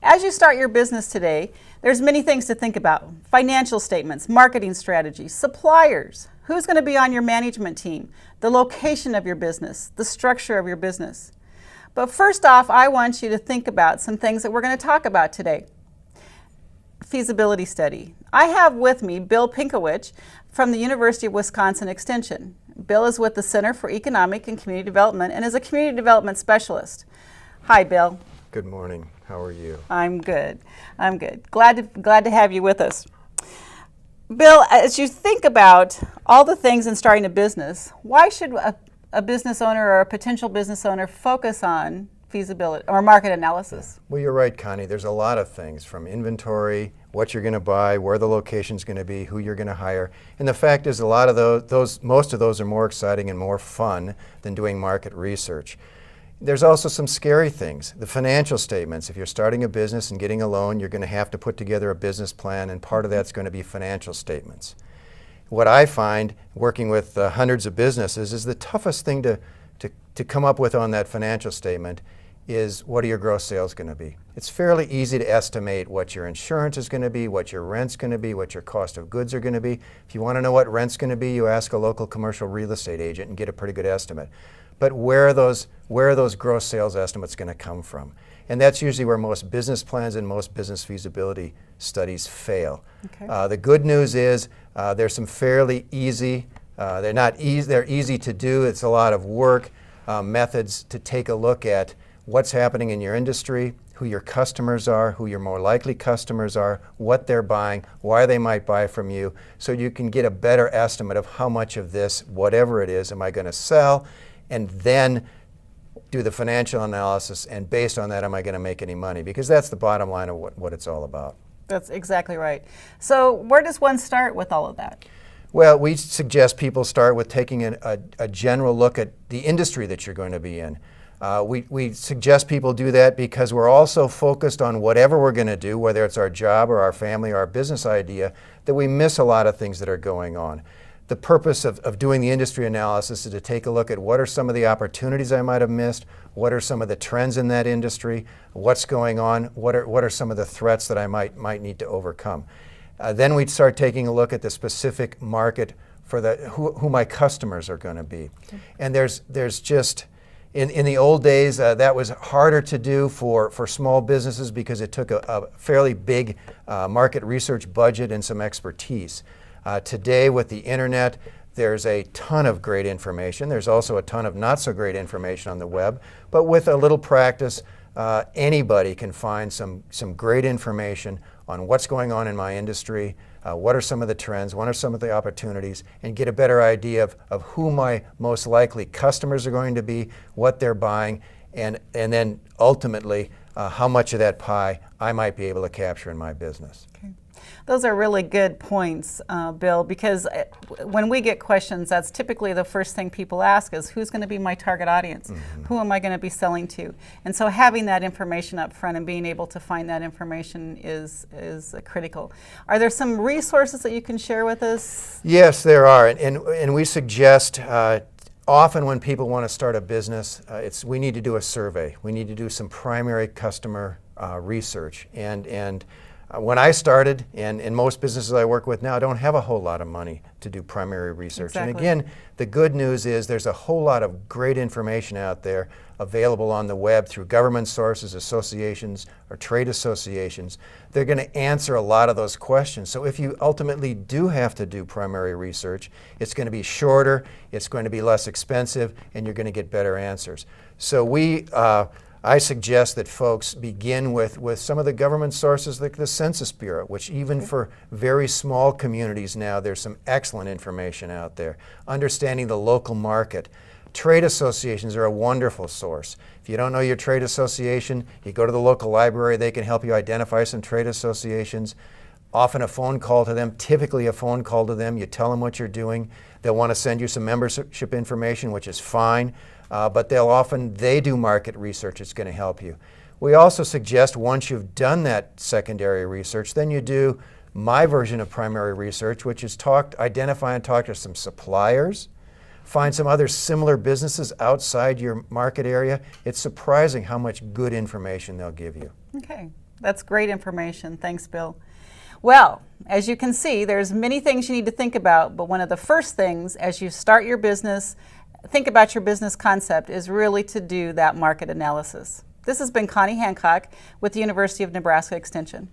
As you start your business today, there's many things to think about. Financial statements, marketing strategies, suppliers, who's going to be on your management team, the location of your business, the structure of your business. But first off, I want you to think about some things that we're going to talk about today. Feasibility study. I have with me Bill Pinkowich from the University of Wisconsin Extension. Bill is with the Center for Economic and Community Development and is a community development specialist. Hi, Bill. Good morning. How are you? I'm good. I'm good. Glad to have you with us. Bill, as you think about all the things in starting a business, why should a business owner or a potential business owner focus on feasibility or market analysis? Well, you're right, Connie. There's a lot of things, from inventory, what you're going to buy, where the location's going to be, who you're going to hire. And the fact is, a lot of most of those are more exciting and more fun than doing market research. There's also some scary things. The financial statements. If you're starting a business and getting a loan, you're going to have to put together a business plan, and part of that's going to be financial statements. What I find working with hundreds of businesses is the toughest thing to come up with on that financial statement is, what are your gross sales going to be? It's fairly easy to estimate what your insurance is going to be, what your rent's going to be, what your cost of goods are going to be. If you want to know what rent's going to be, you ask a local commercial real estate agent and get a pretty good estimate. But where are those gross sales estimates going to come from? And that's usually where most business plans and most business feasibility studies fail. Okay. The good news is there's some fairly easy, they're easy to do. It's a lot of work, methods to take a look at what's happening in your industry, who your customers are, who your more likely customers are, what they're buying, why they might buy from you, so you can get a better estimate of how much of this, whatever it is, am I going to sell, and then do the financial analysis, and based on that, am I going to make any money? Because that's the bottom line of what it's all about. That's exactly right. So where does one start with all of that? Well, we suggest people start with taking a general look at the industry that you're going to be in. We suggest people do that because we're also focused on whatever we're going to do, whether it's our job or our family or our business idea, that we miss a lot of things that are going on. The purpose of doing the industry analysis is to take a look at what are some of the opportunities I might have missed, what are some of the trends in that industry, what's going on, what are some of the threats that I might need to overcome. Then we'd start taking a look at the specific market for who my customers are going to be. And there's just, in the old days, that was harder to do for small businesses because it took a fairly big market research budget and some expertise. Today, with the internet, there's a ton of great information. There's also a ton of not so great information on the web. But with a little practice, anybody can find some great information on what's going on in my industry, what are some of the trends, what are some of the opportunities, and get a better idea of who my most likely customers are going to be, what they're buying, and then ultimately how much of that pie I might be able to capture in my business. Okay. Those are really good points, Bill, because when we get questions, that's typically the first thing people ask is, who's going to be my target audience? Mm-hmm. Who am I going to be selling to? And so having that information up front and being able to find that information is critical. Are there some resources that you can share with us? Yes, there are. And we suggest often when people want to start a business, we need to do a survey. We need to do some primary customer research. And when I started, and most businesses I work with now don't have a whole lot of money to do primary research. Exactly. And again, the good news is there's a whole lot of great information out there available on the web through government sources, associations, or trade associations. They're going to answer a lot of those questions. So if you ultimately do have to do primary research, it's going to be shorter, it's going to be less expensive, and you're going to get better answers. So I suggest that folks begin with some of the government sources like the Census Bureau, which even for very small communities now, there's some excellent information out there. Understanding the local market. Trade associations are a wonderful source. If you don't know your trade association, you go to the local library, they can help you identify some trade associations. Often a phone call to them, typically a phone call to them, you tell them what you're doing. They'll want to send you some membership information, which is fine. But they do market research. It's going to help you. We also suggest once you've done that secondary research, then you do my version of primary research, which is identify and talk to some suppliers, find some other similar businesses outside your market area. It's surprising how much good information they'll give you. Okay. That's great information. Thanks, Bill. Well, as you can see, there's many things you need to think about, but one of the first things as you start your business, think about your business concept, is really to do that market analysis. This has been Connie Hancock with the University of Nebraska Extension.